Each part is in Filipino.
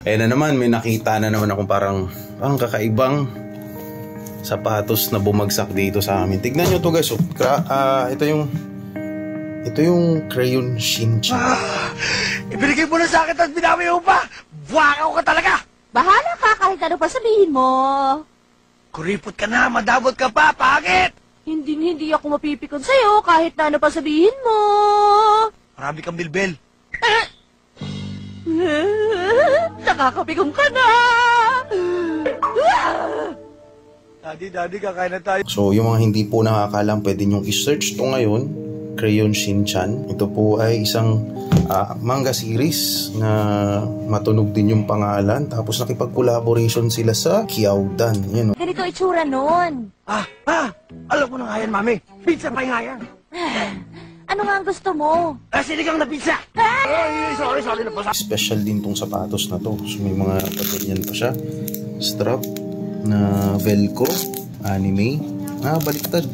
Eh na naman, may nakita na naman akong parang kakaibang sapatos na bumagsak dito sa amin. Tignan nyo to guys. Ito yung Crayon Shin-chan. Ibigay mo na sa akin at binawi mo pa! Buwakaw ka talaga! Bahala ka kahit ano pa sabihin mo. Kuripot ka na, madabot ka pa, pangit! Hindi ako mapipikon sa'yo kahit na ano pa sabihin mo. Marami kang bilbil. Nakakapikon ka na! Daddy, kakain na tayo. So, yung mga hindi po nakakalam, pwede nyong i-search to ngayon. Crayon Shin-chan. Ito po ay isang manga series na matunog din yung pangalan. Tapos nakipag-collaboration sila sa Kyodan. Yan, Ganito itsura nun. Alam ko na nga yan, mami. Pizza pa nga yan. Ano nga ang gusto mo? Sinigang na pizza. Sorry na po. Special din tong sapatos na to. So, may mga ganyan pa siya. Strap na velcro, anime. Baliktad.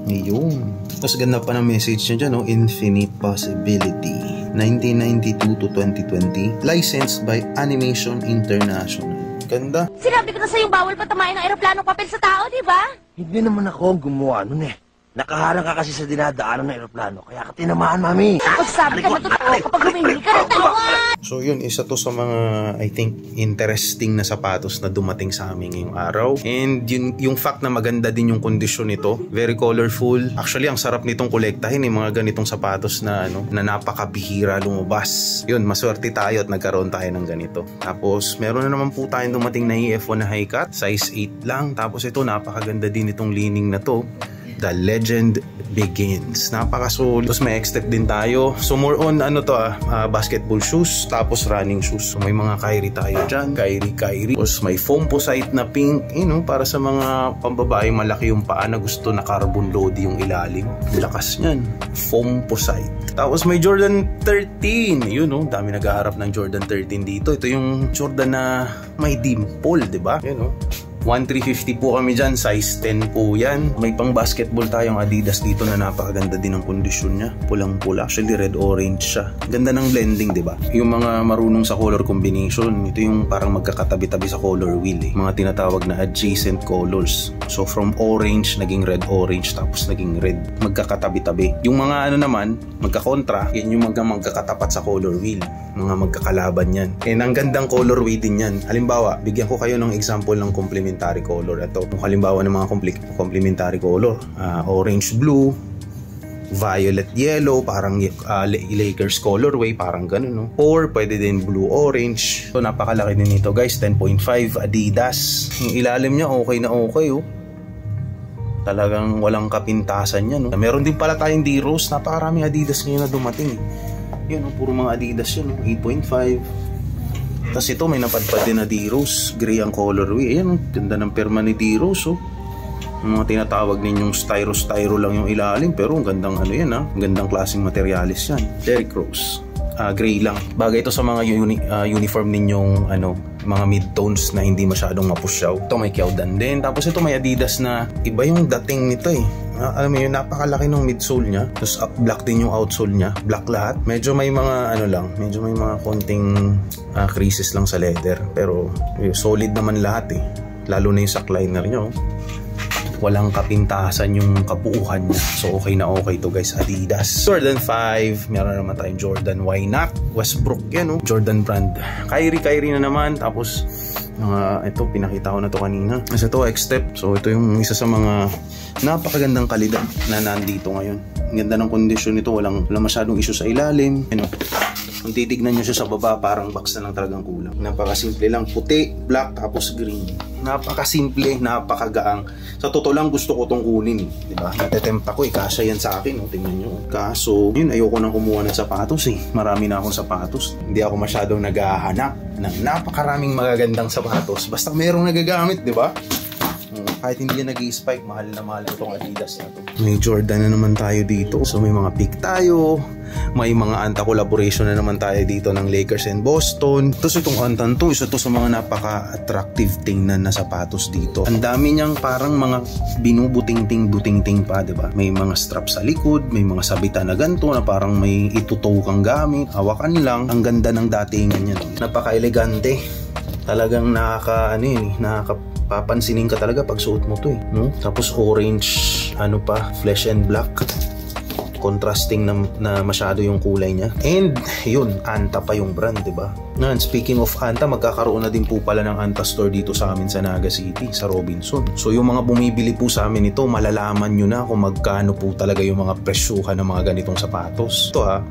Ngayon. Tapos ganda pa ng message niya dyan, no? Infinite Possibility. 1992 to 2020. Licensed by Animation International. Ganda. Sinabi ko na sa'yo bawal patamain ng aeroplanong papel sa tao, di ba? Hindi naman ako ang gumawa nun eh. Nakaharang ka kasi sa dinadaanan ng aeroplano. Kaya ka tinamaan, mami. Magsabi ka na totoo kapag humingi ka ng tawad. So yun, isa to sa mga, I think, interesting na sapatos na dumating sa amin ngayong araw. And yung fact na maganda din yung kondisyon nito. Very colorful. Actually, ang sarap nitong kolektahin yung mga ganitong sapatos na, na napakabihira lumabas. Yun, maswerte tayo at nagkaroon tayo ng ganito. Tapos, meron na naman po tayong dumating na EF1 na high cut. Size 8 lang. Tapos ito, napakaganda din itong lining na to. The Legend Begins. Napaka-solid. Tapos may X-Step din tayo. So more on basketball shoes, tapos running shoes. So may mga Kyrie tayo dyan. Kyrie. Tapos may Foamposite na pink. Para sa mga pambabae, malaki yung paa na gusto na carbon load yung ilalim. Lakas niyan. Foamposite. Tapos may Jordan 13. Dami nag-aharap ng Jordan 13 dito. Ito yung Jordan na may dimple, diba? 1,350 po kami dyan, size 10 po yan. May pang basketball tayong Adidas dito na napakaganda din ang kondisyon niya. Pulang-pula, actually red-orange siya. Ganda ng blending, diba? Yung mga marunong sa color combination, ito yung parang magkakatabi-tabi sa color wheel eh. Mga tinatawag na adjacent colors. So from orange, naging red-orange, tapos naging red. Magkakatabi-tabi. Yung mga naman, magkakontra, yan yung magkakatapat sa color wheel. Mga magkakalaban yan. And ang gandang colorway din yan. Halimbawa, bigyan ko kayo ng example ng complementary color. Ito, kung halimbawa ng mga complementary color, orange blue, violet yellow, parang Lakers colorway, parang ganun, no? Or pwede din blue orange. So napakalaki din nito guys, 10.5 Adidas. Yung ilalim niya okay na okay, oh. Talagang walang kapintasan yan, no? Meron din pala tayong D-Rose, napakaraming Adidas ngayon na dumating eh. Yun, puro mga Adidas yun, 8.5. Tapos ito, may napadpad din na D-Rose. Gray ang colorway. Ayan, ganda ng perma ni D-Rose, oh. Yung mga tinatawag ninyong styro lang yung ilalim. Pero ang gandang yan, Ang gandang klaseng materialis yan. Derrick Rose. Gray lang. Bagay ito sa mga uniform ninyong, mga mid-tones na hindi masyadong mapusyaw. Ito may Kyodan din. Tapos ito may Adidas na iba yung dating nito eh. Alam mo yun, napakalaki ng midsole niya. Tapos black din yung outsole niya. Black lahat. Medyo may mga medyo may mga konting creases lang sa leather. Pero solid naman lahat eh. Lalo na yung sackliner niya. Walang kapintasan yung kabuuhan niya. So okay na okay to guys. Adidas. Jordan 5. Meron naman tayong Jordan. Why not? Westbrook yan, Jordan brand. Kyrie na naman. Tapos ito, pinakita ko na to kanina. Kasi ito, X-Step. So ito yung isa sa mga napakagandang kalidad na nandito ngayon. Ang ganda ng kondisyon nito. Walang masyadong issue sa ilalim. Kung titignan nyo siya sa baba, parang box na lang talagang kulang. Napakasimple lang. Puti, black, tapos green. Napakasimple, napakagaang. Sa totoo lang, gusto ko tong kunin. Diba? Natetempt ako, kasya yan sa akin. Tingnan nyo. Kaso, yun, ayoko nang kumuha ng sapatos eh. Marami na akong sapatos. Hindi ako masyadong naghahanap ng napakaraming magagandang sapatos. Basta merong nagagamit, diba? kahit hindi yan nag-i-spike, mahal na mahal itong Adidas na to. May Jordan na naman tayo dito. So may mga pick tayo. May mga Anta collaboration na naman tayo dito ng Lakers and Boston. Tapos itong Antan to, isa to sa mga napaka-attractive tingnan na sapatos dito. Ang dami niyang parang mga binubuting-ting pa, diba? May mga strap sa likod, may mga sabitan na ganito na parang may itutow kang gamit. Hawakan lang. Ang ganda ng datingan niya. No? Napaka-elegante. Talagang nakakapapansinin ka talaga pag suot mo to eh. No? Tapos orange, flesh and black. Contrasting na masyado yung kulay niya. And yun, Anta pa yung brand, diba? Ngayon, speaking of Anta, magkakaroon na din po pala ng Anta store dito sa amin sa Naga City, sa Robinson. So yung mga bumibili po sa amin ito, malalaman nyo na kung magkano po talaga yung mga presyuhan ng mga ganitong sapatos. Ito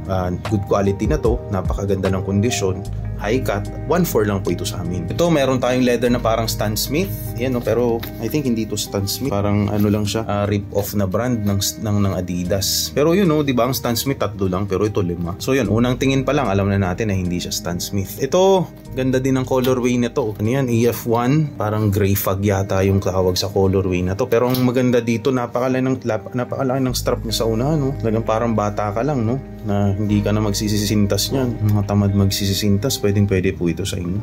good quality na to, napakaganda ng kondisyon. High cut, 1.4 lang po ito sa amin. Ito, meron tayong leather na parang Stan Smith. Yan, no? Pero I think hindi ito Stan Smith. Parang lang siya, rip-off na brand ng Adidas. Pero yun, no, di ba ang Stan Smith 3 lang, pero ito 5. So yun, unang tingin pa lang, alam na natin na hindi siya Stan Smith. Ito, ganda din ang colorway nito. Ano yan, EF1, parang gray fog yata yung tawag sa colorway na to. Pero ang maganda dito, napakalaki ng strap niya sa una, no? Talagang parang bata ka lang, no? Na hindi ka na magsisisintas niyan. Mga tamad magsisisintas, pwede po ito sa inyo.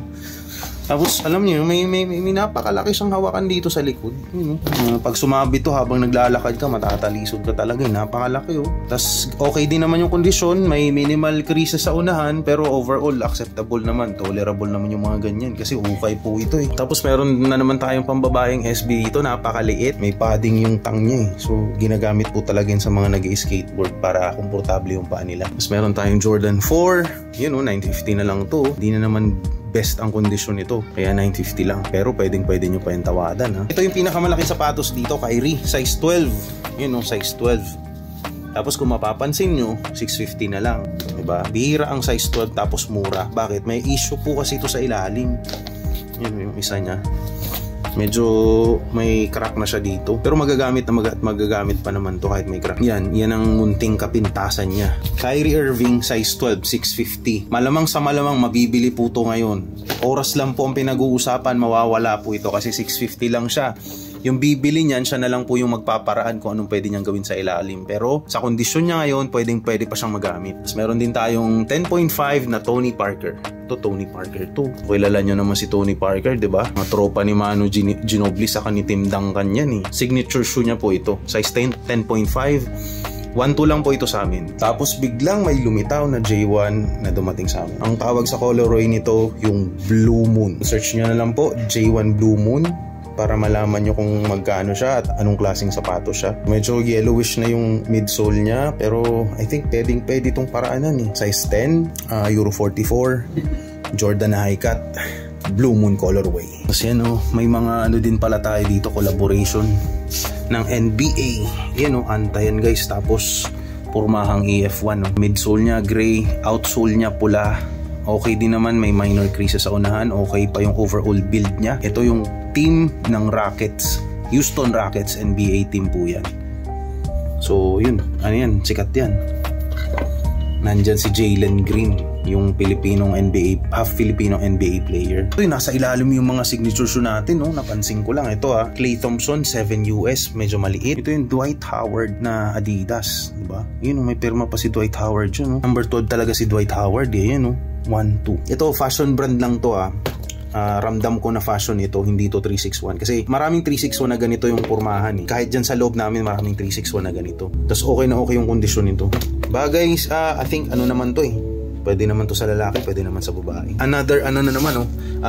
Tapos alam niyo, may napakalaki siyang hawakan dito sa likod. Yun, pag sumabit to habang naglalakad ka, matatalisod ka talaga. Napakalaki oh. Tapos okay din naman yung kondisyon, may minimal creases sa unahan, pero overall acceptable naman, tolerable naman yung mga ganyan kasi ukay po ito eh. Tapos meron na naman tayong pambabaeng SB dito, napakaliit, may padding yung tang niya eh. So ginagamit po talaga yun sa mga nag-skateboard para komportable yung paa nila. Tapos meron tayong Jordan 4, yun oh, 950 na lang to. Di na naman best ang kondisyon nito, kaya 950 lang, pero pwede nyo pa yung tawadan ha. Ito yung pinakamalaking sapatos dito, Kyrie, size 12, yun o, size 12. Tapos kung mapapansin nyo, 650 na lang, diba? Bihira ang size 12 tapos mura. Bakit? May issue po kasi ito sa ilalim. Yun yung isa nya, medyo may crack na siya dito, pero magagamit pa naman to kahit may crack. Yan ang munting kapintasan niya. Kyrie Irving size 12, 650. Malamang sa malamang mabibili po to ngayon. Oras lang po ang pinag-uusapan, mawawala po ito kasi 650 lang siya. Yung bibili niyan, siya na lang po yung magpaparaan kung anong pwede niyang gawin sa ilalim. Pero sa kondisyon niya ngayon, pwede pa siyang magamit. Tapos meron din tayong 10.5 na Tony Parker. Ito, Tony Parker to. Kilala nyo naman si Tony Parker, diba? Mga tropa ni Manu Ginobili saka ni Tim Duncan yan eh. Signature shoe niya po ito. Size 10.5. 1.2 lang po ito sa amin. Tapos biglang may lumitaw na J1 na dumating sa amin. Ang tawag sa colorway nito, yung Blue Moon. Search nyo na lang po, J1 Blue Moon, para malaman nyo kung magkano siya at anong klaseng sapatos siya. Medyo yellowish na yung midsole niya, pero I think pwede itong paraanan eh. Size 10, Euro 44, Jordan High Cut, Blue Moon colorway. Kasi may mga din pala tayo dito, collaboration ng NBA. Yan Anta yan guys. Tapos purmahang EF1 midsole niya gray, outsole niya pula. Okay din naman, may minor creases sa unahan. Okay pa yung overall build niya. Ito yung team ng Rockets, Houston Rockets, NBA team po yan. So yun, sikat yan. Nandyan si Jalen Green, yung Pilipinong NBA, half Filipino NBA player. Ito yung nasa ilalim yung mga signature shoe natin, napansin ko lang. Ito Klay Thompson 7 US, medyo maliit. Ito yung Dwight Howard na Adidas, diba? Yun may pirma pa si Dwight Howard yun. Number 12 talaga si Dwight Howard eh, yun 1-2. Ito fashion brand lang to ramdam ko na fashion ito, hindi to 361 kasi maraming 361 na ganito yung pormahan eh. Kahit dyan sa loob namin maraming 361 na ganito. Tapos okay yung kondisyon nito. Bagay, I think naman to eh. Pwede naman to sa lalaki, pwede naman sa babae. Another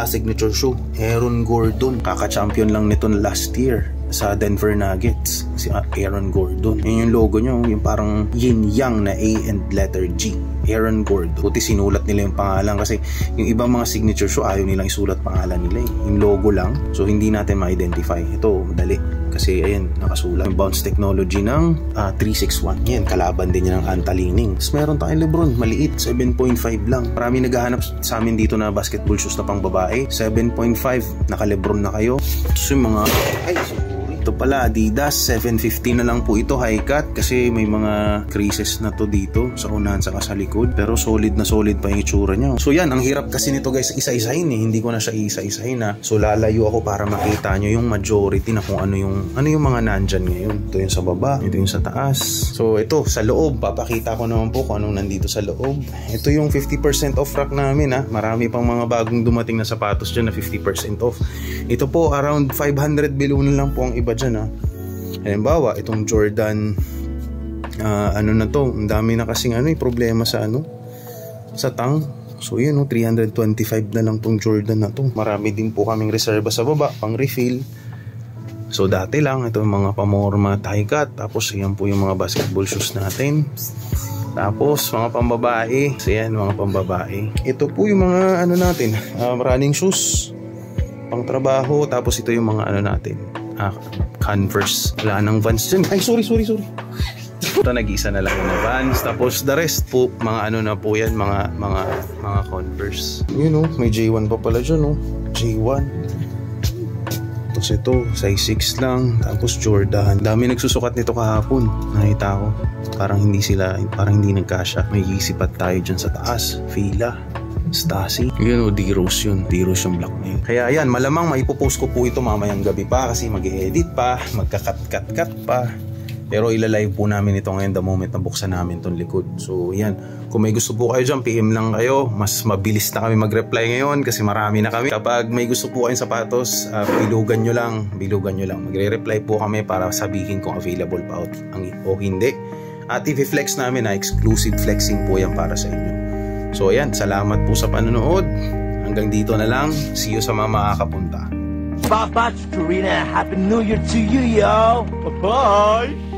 signature shoe, Aaron Gordon. Kaka-champion lang nito last year sa Denver Nuggets, si Aaron Gordon. Yun yung logo niya, yung parang yin-yang na A and letter G. Aaron Gordon. Buti sinulat nila yung pangalan kasi yung ibang mga signature shoe ayaw nilang isulat pangalan nila eh. Yung logo lang. So hindi natin ma-identify. Ito, madali. Kasi ayan, nakasulat. Yung bounce technology ng 361. Yan, kalaban din niya ng Anta-Leaning. Tapos meron tayong Lebron, maliit. 7.5 lang. Marami naghahanap sa amin dito na basketball shoes na pang babae. 7.5, naka-Lebron na kayo. Tapos yung mga, Ito pala, Adidas, 750 na lang po ito, high cut, kasi may mga creases na to dito sa unahan saka sa likod, pero solid na solid pa yung itsura niya. So yan, ang hirap kasi nito guys, isa-isahin eh, hindi ko na siya isa-isahin na. So lalayo ako para makita nyo yung majority na kung ano yung mga nandyan ngayon. Ito yung sa baba, ito yung sa taas. So ito, sa loob, papakita ko naman po kung anong nandito sa loob. Ito yung 50% off rack namin ha. Marami pang mga bagong dumating na sapatos dyan na 50% off. Ito po, around 500 below na lang po ang iba dyan ha. Halimbawa, itong Jordan, ano na to, ang dami na kasing problema sa sa tang. So yun, 325 na lang tong Jordan na to. Marami din po kaming reserva sa baba, pang refill. So dati lang, ito yung mga pamorma high cut. Tapos yan po yung mga basketball shoes natin. Tapos mga pambabae. So yan, mga pambabae. Ito po yung mga natin, running shoes, pang trabaho. Tapos ito yung mga natin, Converse. Wala nang Vans dyan. Ay, sorry. Ito, nag-isa na lang na Vans. Tapos the rest po, mga na po yan, mga Converse. Yun may J1 pa pala dyan J1. Tapos ito, size 6 lang. Tapos Jordan. Dami nagsusukat nito kahapon. Nakita ko. Parang hindi nagkasya. May isipat tayo dyan sa taas. Fila. Stasi. Yun D-Rose yun. D-Rose yung black na yun. Kaya yan, malamang maipopost ko po ito mamayang gabi pa kasi mag-edit pa, magka-cut pa. Pero ilalive po namin ito ngayon the moment na buksan namin tong likod. So yan, kung may gusto po kayo dyan, PM lang kayo. Mas mabilis na kami mag-reply ngayon kasi marami na kami. Kapag may gusto po kayong sapatos, bilugan nyo lang. Magre-reply po kami para sabihin kung available pa o hindi. At i-flex namin na exclusive flexing po yan para sa inyo. So ayan, salamat po sa panonood. Hanggang dito na lang. See you sa mga makakapunta. Bye-bye, Karina. Happy New Year to you, yo. Bye-bye.